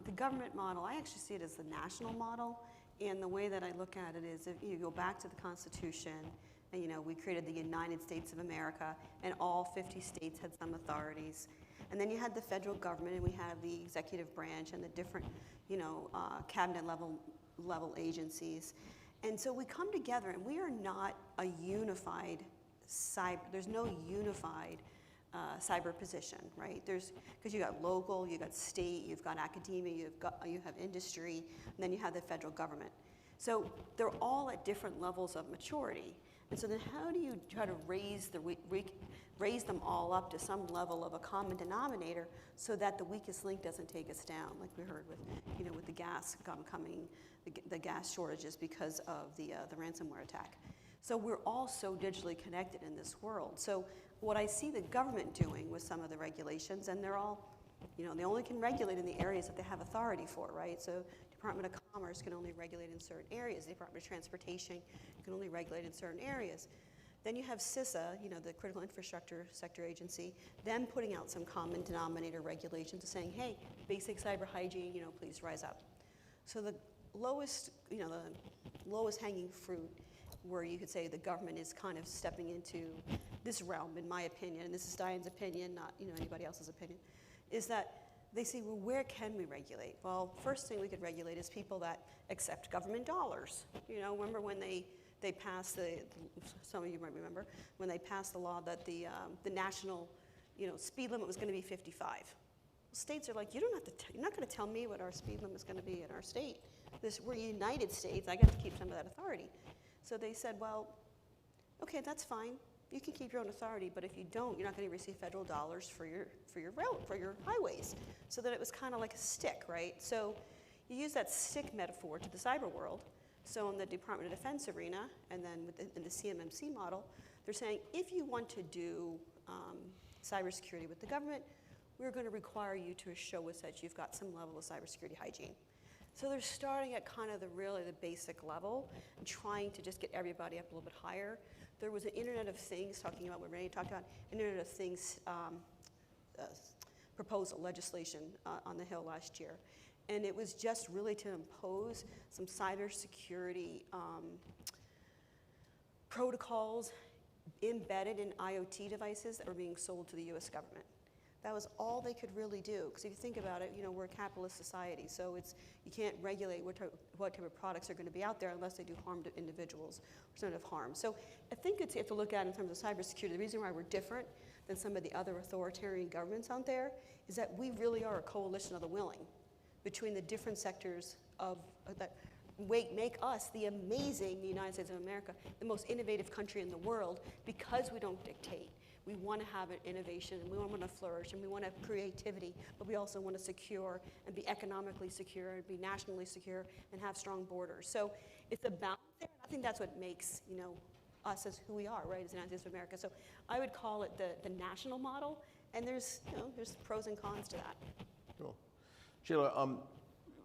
the government model, I actually see it as the national model. And the way that I look at it is if you go back to the Constitution, and, we created the United States of America, and all 50 states had some authorities. And then you had the federal government, and we have the executive branch and the different, cabinet level agencies. And so we come together, and we are not a unified cyber. There's no unified cyber position, right? Because you got local, you got state, you've got academia, you have industry, and then you have the federal government. So they're all at different levels of maturity. And so then how do you try to raise them all up to some level of a common denominator so that the weakest link doesn't take us down, like we heard with the gas the gas shortages because of the ransomware attack. So we're all so digitally connected in this world. So what I see the government doing with some of the regulations, and they're all, they only can regulate in the areas that they have authority for, right? So Department of Commerce can only regulate in certain areas. The Department of Transportation can only regulate in certain areas. Then you have CISA, the Critical Infrastructure Sector Agency, them putting out some common denominator regulations saying, hey, basic cyber hygiene, please rise up. So the lowest hanging fruit, where you could say the government is kind of stepping into this realm, in my opinion, and this is Diane's opinion, not anybody else's opinion, is that they say, well, where can we regulate? Well, first thing we could regulate is people that accept government dollars. Remember when they passed some of you might remember, when they passed the law that the national, speed limit was going to be 55. States are like, you're not going to tell me what our speed limit is going to be in our state. We're United States, I got to keep some of that authority. So they said, well, okay, that's fine. You can keep your own authority, but if you don't, you're not going to receive federal dollars for your highways. So that it was kind of like a stick, right? So you use that stick metaphor to the cyber world. So in the Department of Defense arena, and then in the CMMC model, they're saying if you want to do cybersecurity with the government, we're going to require you to show us that you've got some level of cybersecurity hygiene. So they're starting at kind of the basic level and trying to just get everybody up a little bit higher. There was an Internet of Things, talking about what Renee talked about, Internet of Things proposal legislation on the Hill last year. And it was just really to impose some cybersecurity protocols embedded in IoT devices that were being sold to the US government. That was all they could really do. Because if you think about it, we're a capitalist society, so you can't regulate what type of products are going to be out there unless they do harm to individuals or some of harm. So I think you have to look at it in terms of cybersecurity. The reason why we're different than some of the other authoritarian governments out there is that we really are a coalition of the willing between the different sectors that make us the amazing United States of America, the most innovative country in the world, because we don't dictate. We want to have an innovation, and we want to flourish, and we want to have creativity, but we also want to secure and be economically secure and be nationally secure and have strong borders. So it's a balance there, and I think that's what makes us as who we are, right, as the United States of America. So I would call it the national model, and there's pros and cons to that. Cool. Sheila,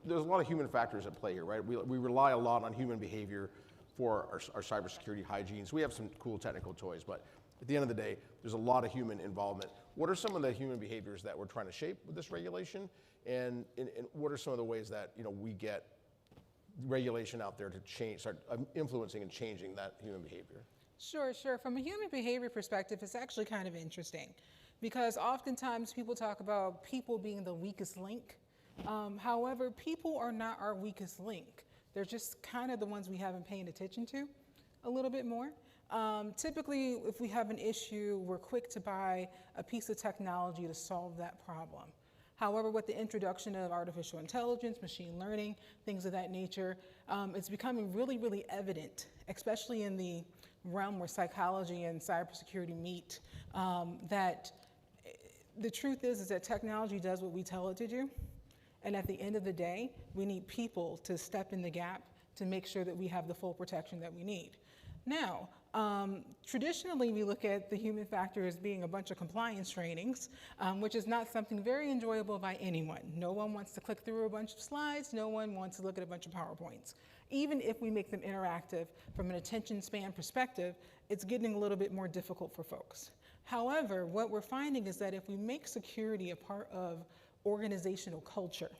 there's a lot of human factors at play here, right? We rely a lot on human behavior for our cybersecurity hygiene. So we have some cool technical toys, but at the end of the day, there's a lot of human involvement. What are some of the human behaviors that we're trying to shape with this regulation, and what are some of the ways that we get regulation out there to start influencing and changing that human behavior? Sure. From a human behavior perspective, it's actually kind of interesting, because oftentimes people talk about people being the weakest link. However, people are not our weakest link. They're just kind of the ones we haven't paid attention to a little bit more. Typically, if we have an issue, we're quick to buy a piece of technology to solve that problem. However, with the introduction of artificial intelligence, machine learning, things of that nature, it's becoming really, really evident, especially in the realm where psychology and cybersecurity meet, that the truth is that technology does what we tell it to do. And at the end of the day, we need people to step in the gap to make sure that we have the full protection that we need. Now, traditionally, we look at the human factor as being a bunch of compliance trainings, which is not something very enjoyable by anyone. No one wants to click through a bunch of slides. No one wants to look at a bunch of PowerPoints. Even if we make them interactive from an attention span perspective, it's getting a little bit more difficult for folks. However, what we're finding is that if we make security a part of organizational culture,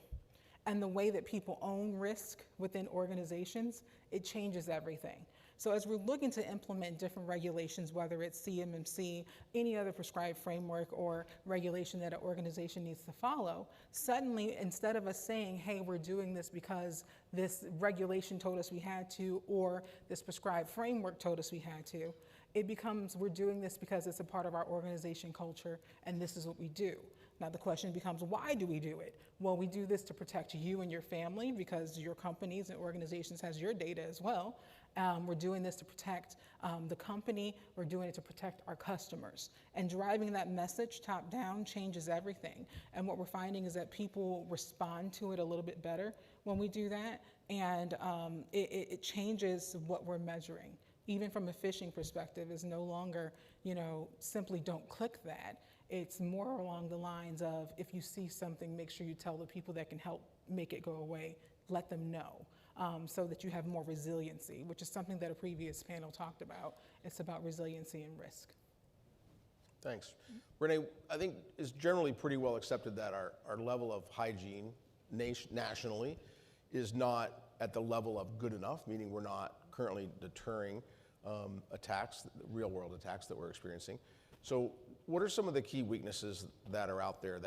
and the way that people own risk within organizations, it changes everything. So as we're looking to implement different regulations, whether it's CMMC, any other prescribed framework or regulation that an organization needs to follow, suddenly instead of us saying, hey, we're doing this because this regulation told us we had to, or this prescribed framework told us we had to, it becomes we're doing this because it's a part of our organization culture and this is what we do. Now the question becomes, why do we do it? Well, we do this to protect you and your family because your companies and organizations has your data as well. We're doing this to protect the company. We're doing it to protect our customers. And driving that message top down changes everything. And what we're finding is that people respond to it a little bit better when we do that. And it changes what we're measuring. Even from a phishing perspective, is no longer, simply don't click that. It's more along the lines of, if you see something, make sure you tell the people that can help make it go away, let them know, so that you have more resiliency, which is something that a previous panel talked about. It's about resiliency and risk. Thanks. Renee, I think it's generally pretty well accepted that our level of hygiene nationally is not at the level of good enough, meaning we're not currently deterring attacks, real world attacks that we're experiencing. So what are some of the key weaknesses that are out there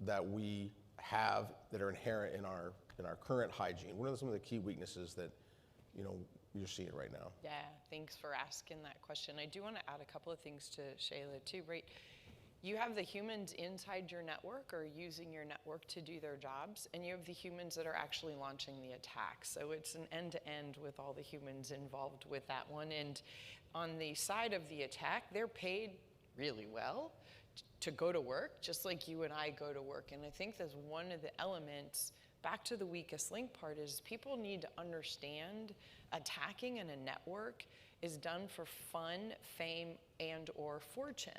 that we have that are inherent in our current hygiene? What are some of the key weaknesses that you're seeing right now? Yeah, thanks for asking that question. I do want to add a couple of things to Shayla too, right? You have the humans inside your network or using your network to do their jobs, and you have the humans that are actually launching the attack. So it's an end-to-end with all the humans involved with that one. And on the side of the attack, they're paid really well to go to work, just like you and I go to work. And I think that's one of the elements, back to the weakest link part, is people need to understand attacking in a network is done for fun, fame, and or fortune.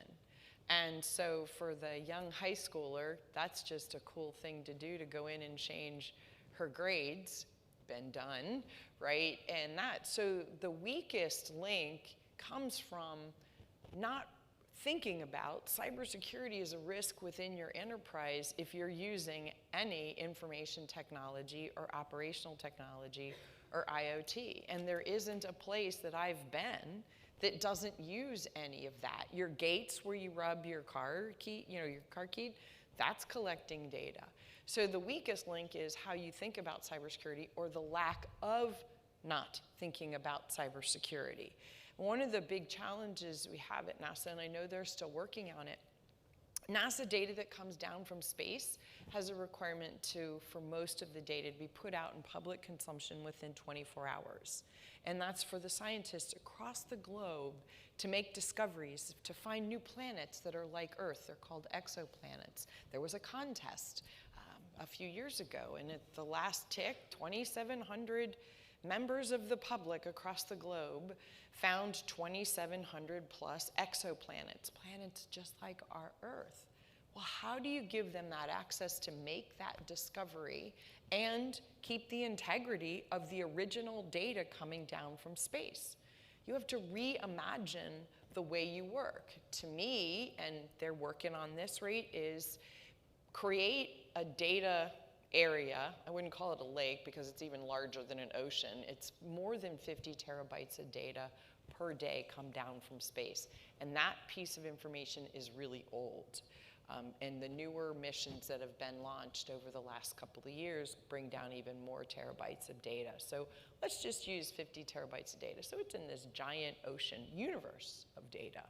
And so for the young high schooler, that's just a cool thing to do, to go in and change her grades. Been done, right? And so the weakest link comes from not thinking about cybersecurity as a risk within your enterprise if you're using any information technology or operational technology or IoT. And there isn't a place that I've been that doesn't use any of that. Your gates where you rub your car key, your car key, that's collecting data. So the weakest link is how you think about cybersecurity, or the lack of not thinking about cybersecurity. One of the big challenges we have at NASA, and I know they're still working on it, NASA data that comes down from space has a requirement for most of the data to be put out in public consumption within 24 hours. And that's for the scientists across the globe to make discoveries, to find new planets that are like Earth. They're called exoplanets. There was a contest a few years ago, and at the last tick, 2,700 members of the public across the globe found 2,700 plus exoplanets, planets just like our Earth. Well, how do you give them that access to make that discovery and keep the integrity of the original data coming down from space? You have to reimagine the way you work. To me, and they're working on this, right, is create a data area. I wouldn't call it a lake because it's even larger than an ocean. It's more than 50 terabytes of data per day come down from space. And that piece of information is really old. And the newer missions that have been launched over the last couple of years bring down even more terabytes of data. So let's just use 50 terabytes of data. So it's in this giant ocean universe of data.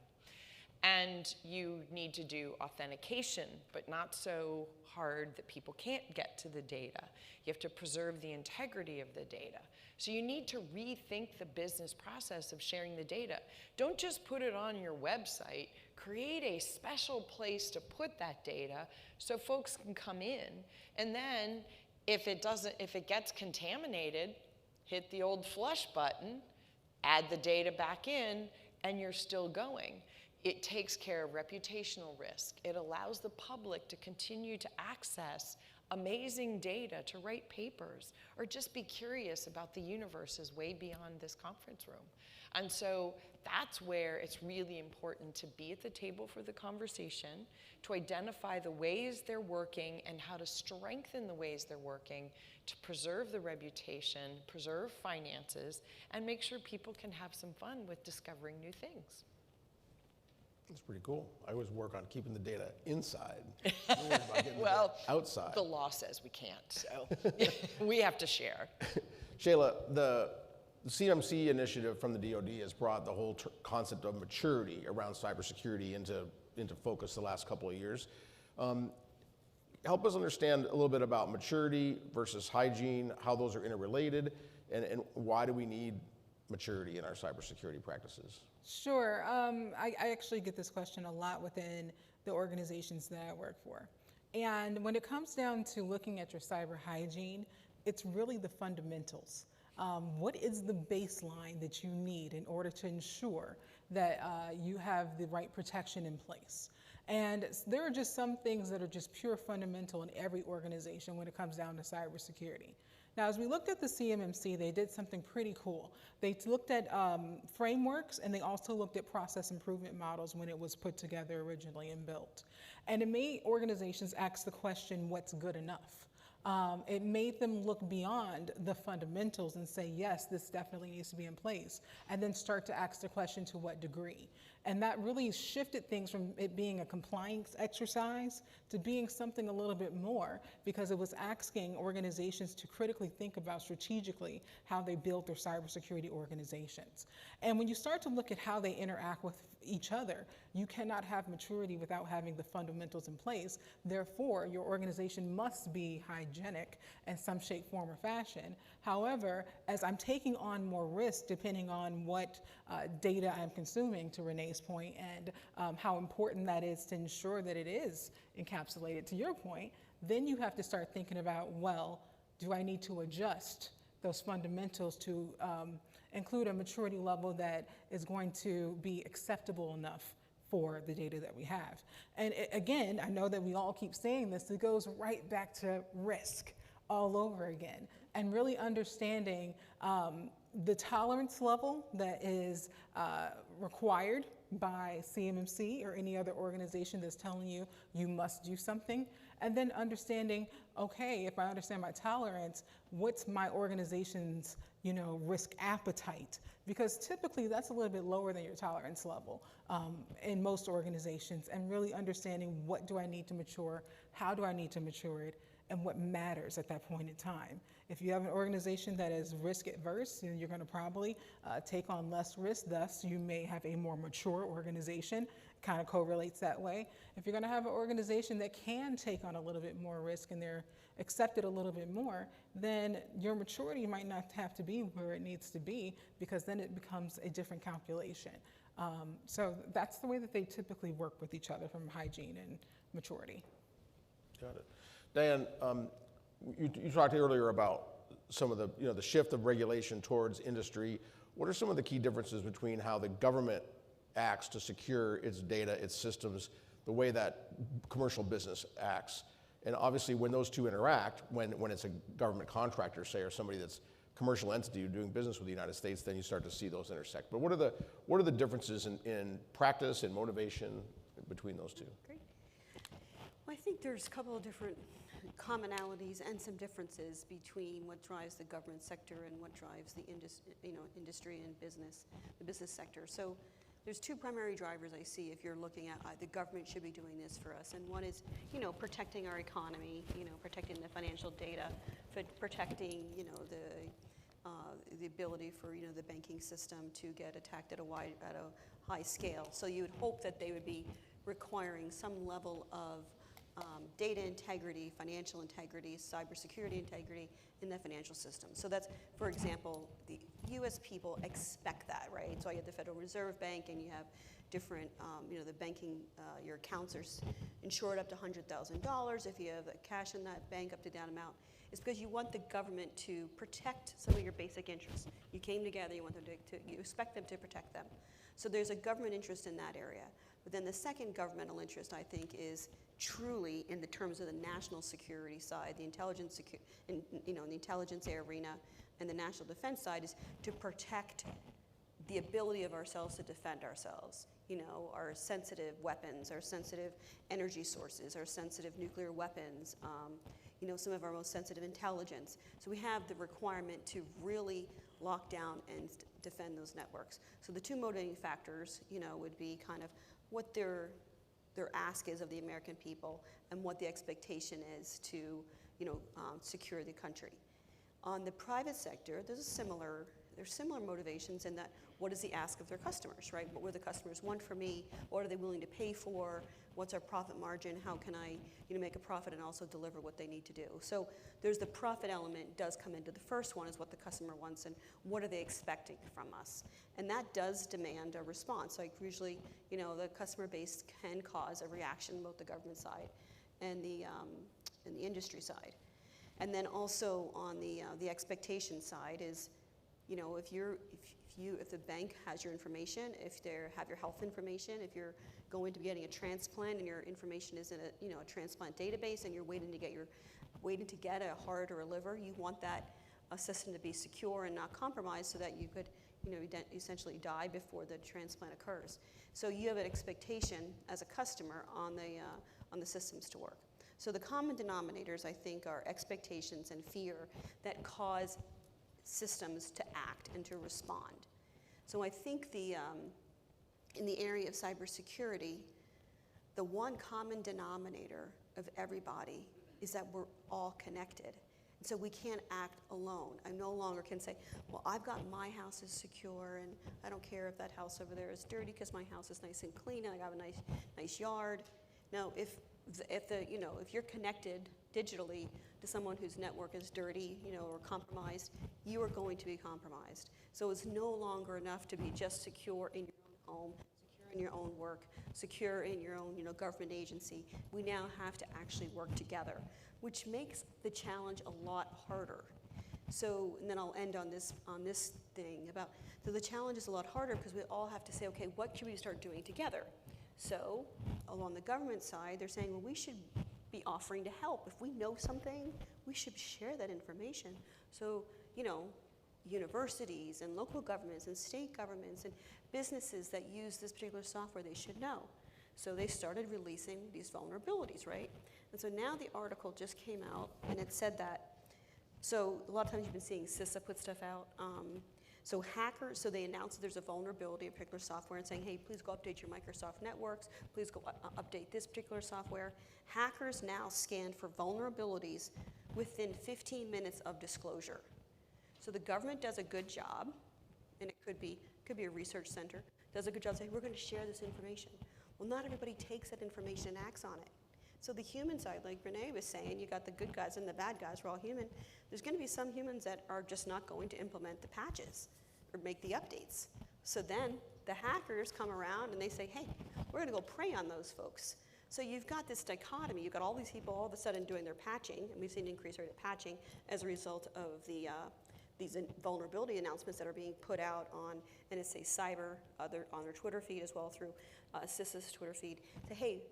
And you need to do authentication, but not so hard that people can't get to the data. You have to preserve the integrity of the data. So you need to rethink the business process of sharing the data. Don't just put it on your website. Create a special place to put that data so folks can come in. And then if it gets contaminated, hit the old flush button, add the data back in, and you're still going. It takes care of reputational risk. It allows the public to continue to access amazing data, to write papers, or just be curious about the universe is way beyond this conference room. And so that's where it's really important to be at the table for the conversation, to identify the ways they're working and how to strengthen the ways they're working to preserve the reputation, preserve finances, and make sure people can have some fun with discovering new things. That's pretty cool. I always work on keeping the data inside. About getting Well, the data outside. The law says we can't, so we have to share. Shayla, the CMC initiative from the DoD has brought the whole concept of maturity around cybersecurity into focus the last couple of years. Help us understand a little bit about maturity versus hygiene, how those are interrelated, and why do we need maturity in our cybersecurity practices? Sure. I actually get this question a lot within the organizations that I work for. And when it comes down to looking at your cyber hygiene, it's really the fundamentals. What is the baseline that you need in order to ensure that you have the right protection in place? And there are just some things that are just pure fundamental in every organization when it comes down to cybersecurity. Now, as we looked at the CMMC, they did something pretty cool. They looked at frameworks, and they also looked at process improvement models when it was put together originally and built. And it made organizations ask the question, what's good enough? It made them look beyond the fundamentals and say, yes, this definitely needs to be in place, and then start to ask the question, to what degree? And that really shifted things from it being a compliance exercise to being something a little bit more, because it was asking organizations to critically think about strategically how they build their cybersecurity organizations. And when you start to look at how they interact with each other, you cannot have maturity without having the fundamentals in place. Therefore, your organization must be hygienic in some shape, form, or fashion. However, as I'm taking on more risk depending on what data I'm consuming, to Renee's point, and how important that is to ensure that it is encapsulated, to your point, then you have to start thinking about, well, do I need to adjust those fundamentals to include a maturity level that is going to be acceptable enough for the data that we have? And again, I know that we all keep saying this, it goes right back to risk all over again, and really understanding the tolerance level that is required by CMMC or any other organization that's telling you you must do something, and then understanding, okay, if I understand my tolerance, what's my organization's risk appetite? Because typically that's a little bit lower than your tolerance level in most organizations, and really understanding, what do I need to mature, how do I need to mature it, and what matters at that point in time. If you have an organization that is risk adverse, you're going to probably take on less risk, thus you may have a more mature organization. Kind of correlates that way. If you're going to have an organization that can take on a little bit more risk and they're accepted a little bit more, then your maturity might not have to be where it needs to be, because then it becomes a different calculation. So that's the way that they typically work with each other, from hygiene and maturity. Got it. Diane, you talked earlier about some of the shift of regulation towards industry. What are some of the key differences between how the government acts to secure its data, its systems, the way that commercial business acts? And obviously, when those two interact, when it's a government contractor, say, or somebody that's commercial entity doing business with the United States, then you start to see those intersect. But what are the differences in practice and motivation between those two? Great. Well, I think there's a couple of different commonalities and some differences between what drives the government sector and what drives the industry and business, the business sector. So there's two primary drivers I see if you're looking at the government should be doing this for us. And one is, protecting our economy, protecting the financial data, protecting, the ability for, the banking system to get attacked at a high scale. So you would hope that they would be requiring some level of data integrity, financial integrity, cybersecurity integrity in the financial system. So that's, for example, the U.S. people expect that, right? So you have the Federal Reserve Bank, and you have different, the banking, your accounts are insured up to $100,000. If you have cash in that bank up to that amount, it's because you want the government to protect some of your basic interests. You came together, you want them you expect them to protect them. So there's a government interest in that area. But then the second governmental interest, I think, is truly in the terms of the national security side, the intelligence, the intelligence arena, and the national defense side is to protect the ability of ourselves to defend ourselves. Our sensitive weapons, our sensitive energy sources, our sensitive nuclear weapons, some of our most sensitive intelligence. So we have the requirement to really lock down and defend those networks. So the two motivating factors, would be kind of what their ask is of the American people and what the expectation is to, secure the country. On the private sector, there's similar motivations in that what is the ask of their customers, right? What would the customers want from me? What are they willing to pay for? What's our profit margin? How can I make a profit and also deliver what they need to do? So there's the profit element does come into the first one is what the customer wants and what are they expecting from us? And that does demand a response. Like usually, the customer base can cause a reaction, both the government side and the industry side. And then also on the expectation side is, if the bank has your information, if they have your health information, if you're going to be getting a transplant and your information is in a transplant database and you're waiting to get a heart or a liver, you want that system to be secure and not compromised so that you could essentially die before the transplant occurs. So you have an expectation as a customer on the systems to work. So the common denominators, I think, are expectations and fear that cause systems to act and to respond. So I think in the area of cybersecurity, the one common denominator of everybody is that we're all connected. And so we can't act alone. I no longer can say, well, I've got my house is secure and I don't care if that house over there is dirty because my house is nice and clean and I got a nice yard. No, if you're connected digitally to someone whose network is dirty, or compromised, you are going to be compromised. So it's no longer enough to be just secure in your own home, secure in your own work, secure in your own, government agency. We now have to actually work together, which makes the challenge a lot harder. So, and then I'll end on this thing about, so the challenge is a lot harder because we all have to say, okay, what can we start doing together? So, along the government side, they're saying, well, we should be offering to help. If we know something, we should share that information. So, universities and local governments and state governments and businesses that use this particular software, they should know. So they started releasing these vulnerabilities, right? And so now the article just came out and it said that, so a lot of times you've been seeing CISA put stuff out. So hackers, so they announced that there's a vulnerability of particular software and saying, hey, please go update your Microsoft networks, please go update this particular software. Hackers now scan for vulnerabilities within 15 minutes of disclosure. So the government does a good job, and it could be a research center, does a good job saying, we're going to share this information. Well, not everybody takes that information and acts on it. So the human side, like Renee was saying, you got the good guys and the bad guys, we're all human. There's going to be some humans that are just not going to implement the patches or make the updates. So then the hackers come around and they say, hey, we're going to go prey on those folks. So you've got this dichotomy. You've got all these people all of a sudden doing their patching, and we've seen an increased rate of patching as a result of these vulnerability announcements that are being put out on NSA Cyber, on their Twitter feed as well through CISA's Twitter feed. Say, hey,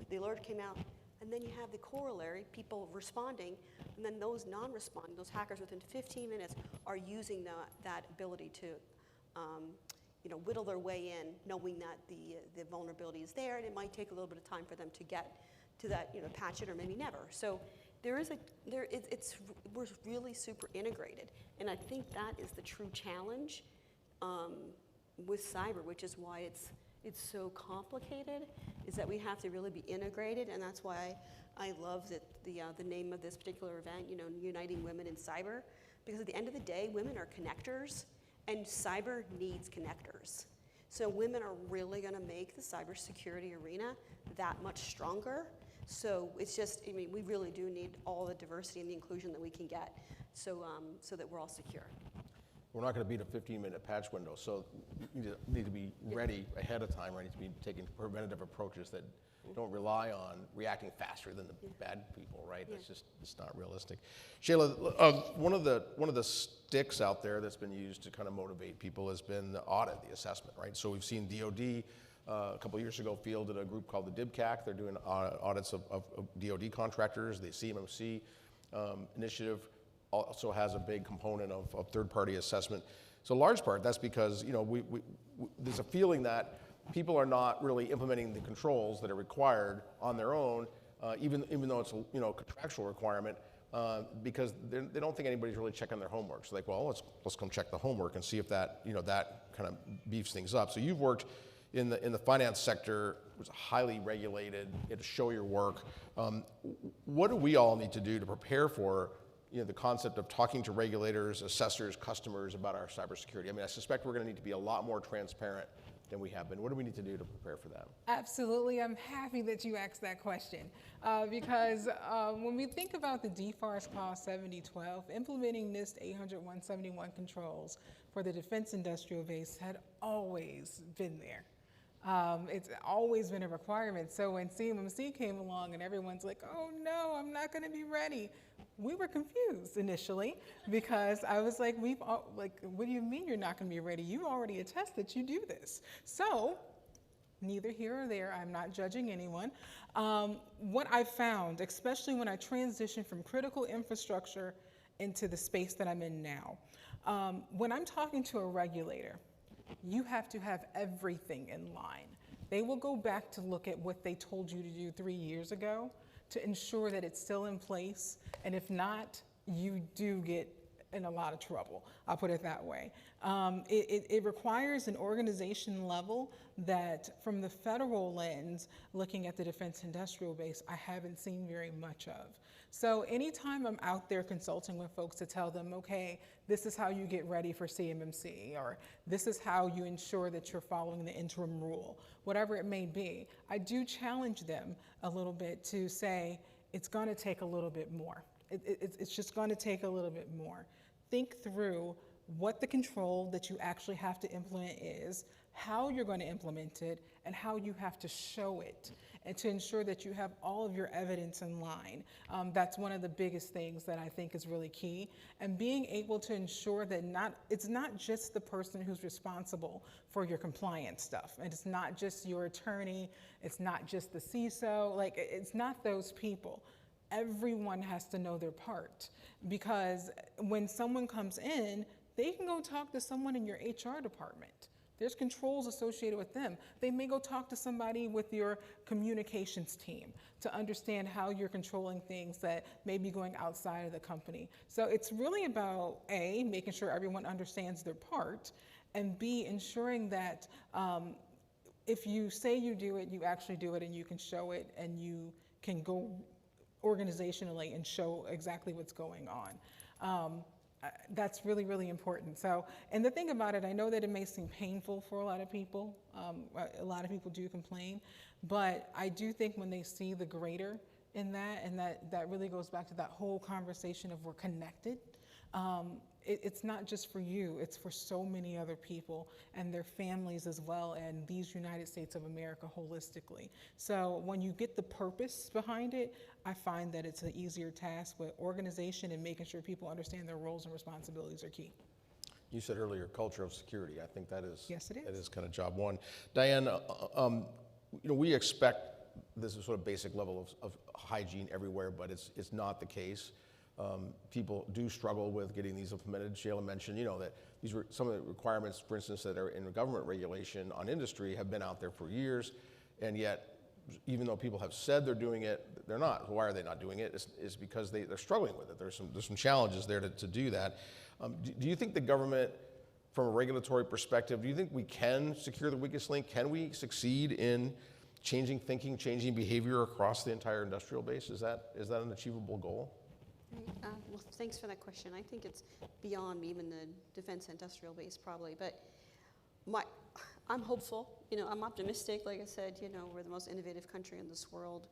the alert came out, and then you have the corollary, people responding, and then those non-responding, those hackers within 15 minutes are using that ability to whittle their way in, knowing that the vulnerability is there, and it might take a little bit of time for them to get to that, patch it or maybe never. So we're really super integrated, and I think that is the true challenge with cyber, which is why it's so complicated, is that we have to really be integrated, and that's why I love that the name of this particular event, Uniting Women in Cyber, because at the end of the day, women are connectors, and cyber needs connectors. So women are really going to make the cybersecurity arena that much stronger. So it's just, we really do need all the diversity and the inclusion that we can get, so that we're all secure. We're not going to beat a 15-minute patch window, so you need to be ready ahead of time, ready to be taking preventative approaches that don't rely on reacting faster than the bad people, right? Yeah. It's not realistic. Shayla, one of the sticks out there that's been used to kind of motivate people has been the audit, the assessment, right? So we've seen DoD a couple years ago fielded a group called the DIBCAC. They're doing audits of DoD contractors. The CMMC initiative also has a big component of third-party assessment. So, large part, that's because there's a feeling that people are not really implementing the controls that are required on their own, even though it's a contractual requirement, because they don't think anybody's really checking their homework. So, like, well, let's come check the homework and see if that that kind of beefs things up. So, you've worked in the finance sector, was highly regulated. You had to show your work. What do we all need to do to prepare for the concept of talking to regulators, assessors, customers about our cybersecurity? I mean, I suspect we're going to need to be a lot more transparent than we have been. What do we need to do to prepare for that? Absolutely. I'm happy that you asked that question because when we think about the DFARS Clause 7012, implementing NIST 800-171 controls for the defense industrial base had always been there. It's always been a requirement. So when CMMC came along and everyone's like, oh no, I'm not going to be ready, we were confused initially because I was like, what do you mean you're not going to be ready? You already attest that you do this. So neither here or there, I'm not judging anyone. What I found, especially when I transitioned from critical infrastructure into the space that I'm in now, when I'm talking to a regulator, you have to have everything in line. They will go back to look at what they told you to do 3 years ago to ensure that it's still in place. And if not, you do get in a lot of trouble. I'll put it that way. It requires an organization level that from the federal lens, looking at the defense industrial base, I haven't seen very much of. So anytime I'm out there consulting with folks to tell them, okay, this is how you get ready for CMMC, or this is how you ensure that you're following the interim rule, whatever it may be, I do challenge them a little bit to say, it's gonna take a little bit more. It's just gonna take a little bit more. Think through what the control that you actually have to implement is, how you're going to implement it, and how you have to show it, and to ensure that you have all of your evidence in line. That's one of the biggest things that I think is really key. And being able to ensure that it's not just the person who's responsible for your compliance stuff, and it's not just your attorney, it's not just the CISO, like it's not those people. Everyone has to know their part, because when someone comes in, they can go talk to someone in your HR department. There's controls associated with them. They may go talk to somebody with your communications team to understand how you're controlling things that may be going outside of the company. So it's really about A, making sure everyone understands their part, and B, ensuring that if you say you do it, you actually do it, and you can show it, and you can go organizationally and show exactly what's going on. That's really, really important. So, and the thing about it, I know that it may seem painful for a lot of people. A lot of people do complain, but I do think when they see the greater in that, and that really goes back to that whole conversation of we're connected. It's not just for you, it's for so many other people and their families as well, and these United States of America holistically. So when you get the purpose behind it, I find that it's an easier task, but organization and making sure people understand their roles and responsibilities are key. You said earlier, culture of security. I think that is, yes, it is. That is kind of job one. Diane, we expect this is sort of basic level of hygiene everywhere, but it's not the case. People do struggle with getting these implemented. Shayla mentioned, that these were some of the requirements, for instance, that are in government regulation on industry have been out there for years, and yet, even though people have said they're doing it, they're not. Why are they not doing it? It's because they're struggling with it. There's some challenges there to do that. Do you think the government, from a regulatory perspective, do you think we can secure the weakest link? Can we succeed in changing thinking, changing behavior across the entire industrial base? Is that an achievable goal? Well, thanks for that question. I think it's beyond even the defense industrial base probably, but I'm hopeful. I'm optimistic. Like I said, we're the most innovative country in this world.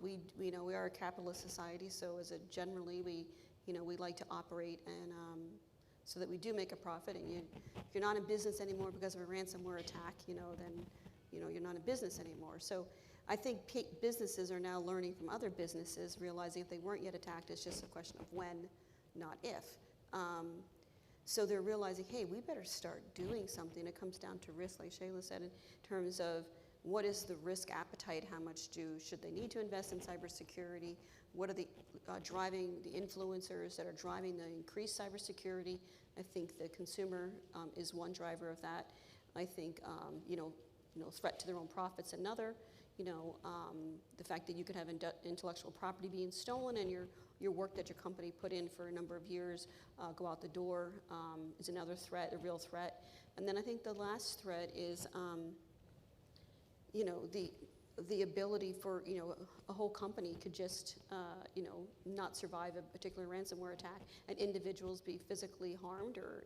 We are a capitalist society, so generally we like to operate and so that we do make a profit. And if you're not in business anymore because of a ransomware attack, then you're not in business anymore. So I think businesses are now learning from other businesses, realizing if they weren't yet attacked, it's just a question of when, not if. So they're realizing, hey, we better start doing something. It comes down to risk, like Shayla said, in terms of what is the risk appetite, how much should they need to invest in cybersecurity, what are the driving the influencers that are driving the increased cybersecurity. I think the consumer is one driver of that. I think threat to their own profits another. The fact that you could have intellectual property being stolen and your work that your company put in for a number of years go out the door is another threat, a real threat. And then I think the last threat is the ability for a whole company could just not survive a particular ransomware attack and individuals be physically harmed or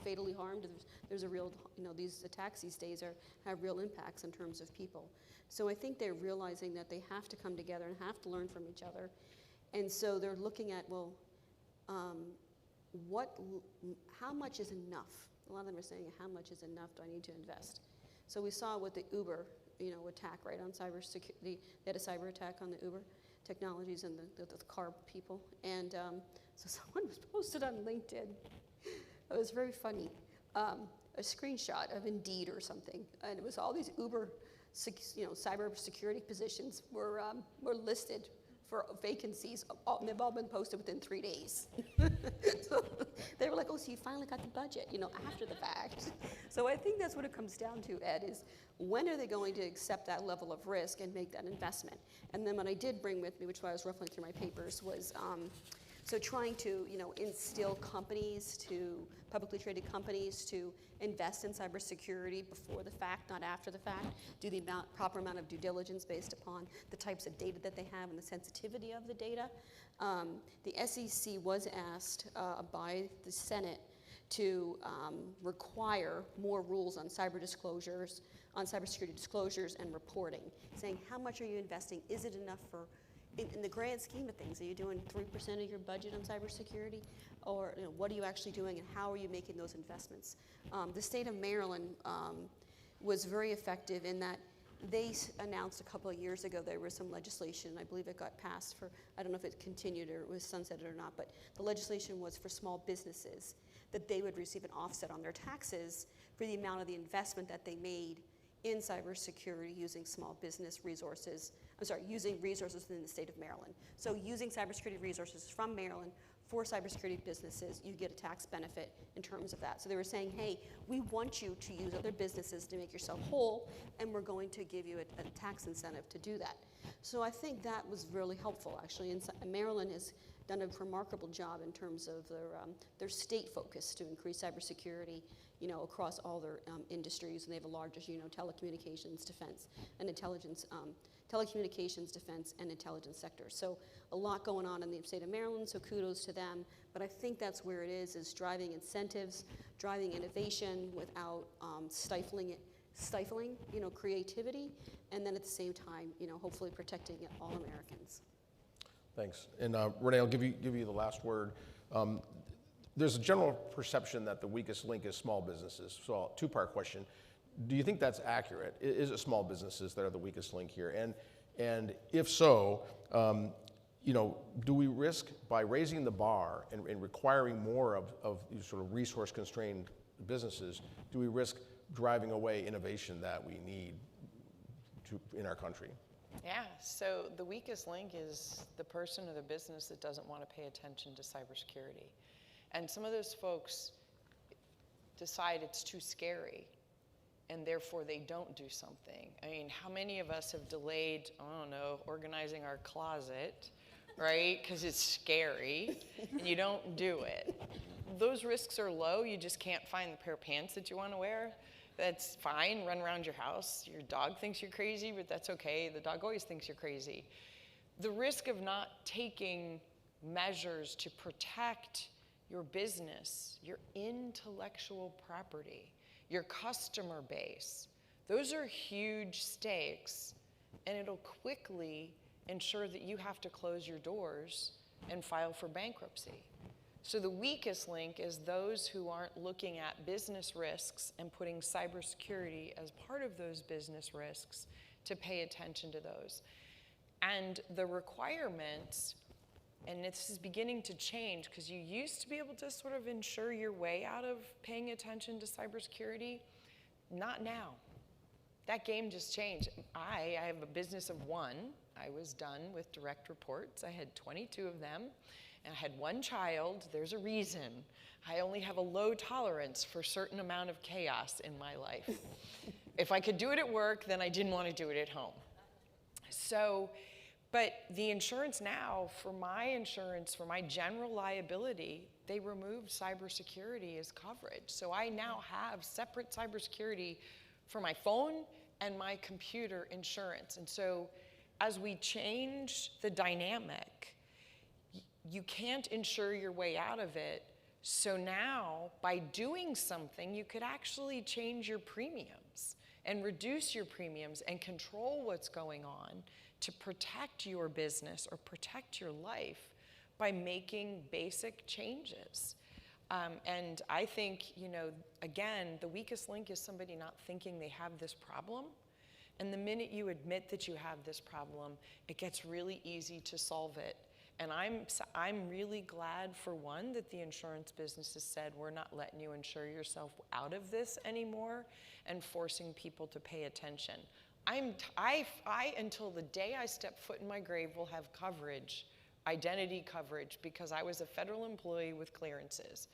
fatally harmed. There's a real these attacks these days have real impacts in terms of people. So I think they're realizing that they have to come together and have to learn from each other, and so they're looking at how much is enough. A lot of them are saying, how much is enough do I need to invest? So we saw with the Uber attack, right, on cybersecurity. They had a cyber attack on the Uber technologies and the car people. And so someone was posted on LinkedIn. It was very funny. A screenshot of Indeed or something. And it was all these Uber cyber security positions were listed for vacancies, and they've all been posted within 3 days. So they were like, oh, so you finally got the budget, after the fact. So I think that's what it comes down to, Ed, is when are they going to accept that level of risk and make that investment? And then what I did bring with me, which I was ruffling through my papers, was so trying to instill publicly traded companies to invest in cybersecurity before the fact, not after the fact, do the proper amount of due diligence based upon the types of data that they have and the sensitivity of the data. The SEC was asked by the Senate to require more rules on cybersecurity disclosures and reporting, saying how much are you investing? Is it enough for, in the grand scheme of things, are you doing 3% of your budget on cybersecurity? Or what are you actually doing and how are you making those investments? The state of Maryland was very effective in that they announced a couple of years ago there was some legislation, I believe it got passed for, I don't know if it continued or it was sunsetted or not, but the legislation was for small businesses that they would receive an offset on their taxes for the amount of the investment that they made in cybersecurity using small business resources, using resources within the state of Maryland. So using cybersecurity resources from Maryland for cybersecurity businesses, you get a tax benefit in terms of that. So they were saying, hey, we want you to use other businesses to make yourself whole, and we're going to give you a tax incentive to do that. So I think that was really helpful, actually. And Maryland has done a remarkable job in terms of their state focus to increase cybersecurity, across all their industries, and they have a large, telecommunications, defense, and intelligence, telecommunications, defense, and intelligence sector. So a lot going on in the state of Maryland, so kudos to them. But I think that's where it is driving incentives, driving innovation without stifling creativity, and then at the same time, hopefully protecting all Americans. Thanks. And Renee, I'll give you the last word. There's a general perception that the weakest link is small businesses. So two-part question. Do you think that's accurate? Is it small businesses that are the weakest link here? And if so, do we risk by raising the bar and requiring more of these sort of resource-constrained businesses, do we risk driving away innovation that we need in our country? Yeah, so the weakest link is the person or the business that doesn't want to pay attention to cybersecurity. And some of those folks decide it's too scary, and therefore they don't do something. I mean, how many of us have delayed, organizing our closet, right? Because it's scary, and you don't do it. Those risks are low. You just can't find the pair of pants that you want to wear. That's fine. Run around your house. Your dog thinks you're crazy, but that's okay. The dog always thinks you're crazy. The risk of not taking measures to protect your business, your intellectual property, your customer base, those are huge stakes, and it'll quickly ensure that you have to close your doors and file for bankruptcy. So the weakest link is those who aren't looking at business risks and putting cybersecurity as part of those business risks to pay attention to those. And the requirements and this is beginning to change because you used to be able to sort of insure your way out of paying attention to cybersecurity. Not now. That game just changed. I have a business of one. I was done with direct reports. I had 22 of them, and I had one child. There's a reason. I only have a low tolerance for a certain amount of chaos in my life. If I could do it at work, then I didn't want to do it at home. So, but the insurance now, for my insurance, for my general liability, they removed cybersecurity as coverage. So I now have separate cybersecurity for my phone and my computer insurance. And so as we change the dynamic, you can't insure your way out of it. So now, by doing something, you could actually change your premiums and reduce your premiums and control what's going on to protect your business or protect your life by making basic changes. And I think, you know, again, the weakest link is somebody not thinking they have this problem. And the minute you admit that you have this problem, it gets really easy to solve it. And I'm really glad, for one, that the insurance business has said, we're not letting you insure yourself out of this anymore and forcing people to pay attention. I, until the day I step foot in my grave, will have coverage, identity coverage, because I was a federal employee with clearances.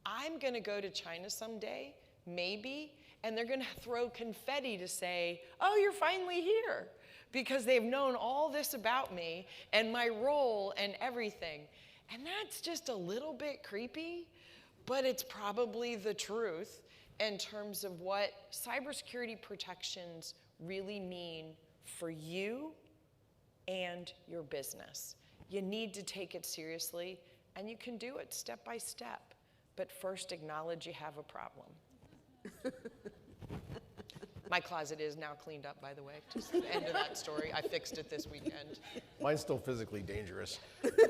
I'm gonna go to China someday, maybe, and they're gonna throw confetti to say, oh, you're finally here, because they've known all this about me and my role and everything. And that's just a little bit creepy, but it's probably the truth in terms of what cybersecurity protections really mean for you and your business. You need to take it seriously, and you can do it step by step, but first acknowledge you have a problem. My closet is now cleaned up, by the way. Just the end of that story. I fixed it this weekend. Mine's still physically dangerous.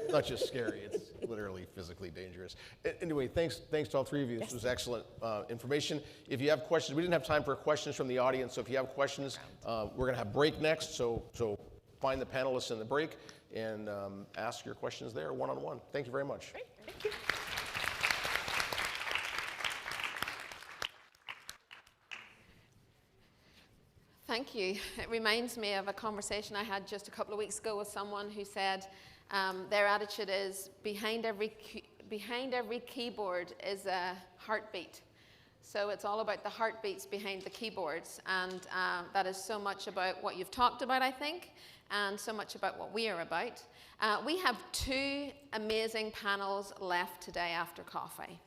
Not just scary, it's literally physically dangerous. Anyway, thanks to all three of you. This was excellent information. If you have questions, we didn't have time for questions from the audience, so if you have questions, we're gonna have break next, so find the panelists in the break and ask your questions there one-on-one. Thank you very much. Great, thank you. Thank you. It reminds me of a conversation I had just a couple of weeks ago with someone who said their attitude is behind every keyboard is a heartbeat. So it's all about the heartbeats behind the keyboards, and that is so much about what you've talked about, I think, and so much about what we are about. We have two amazing panels left today after coffee.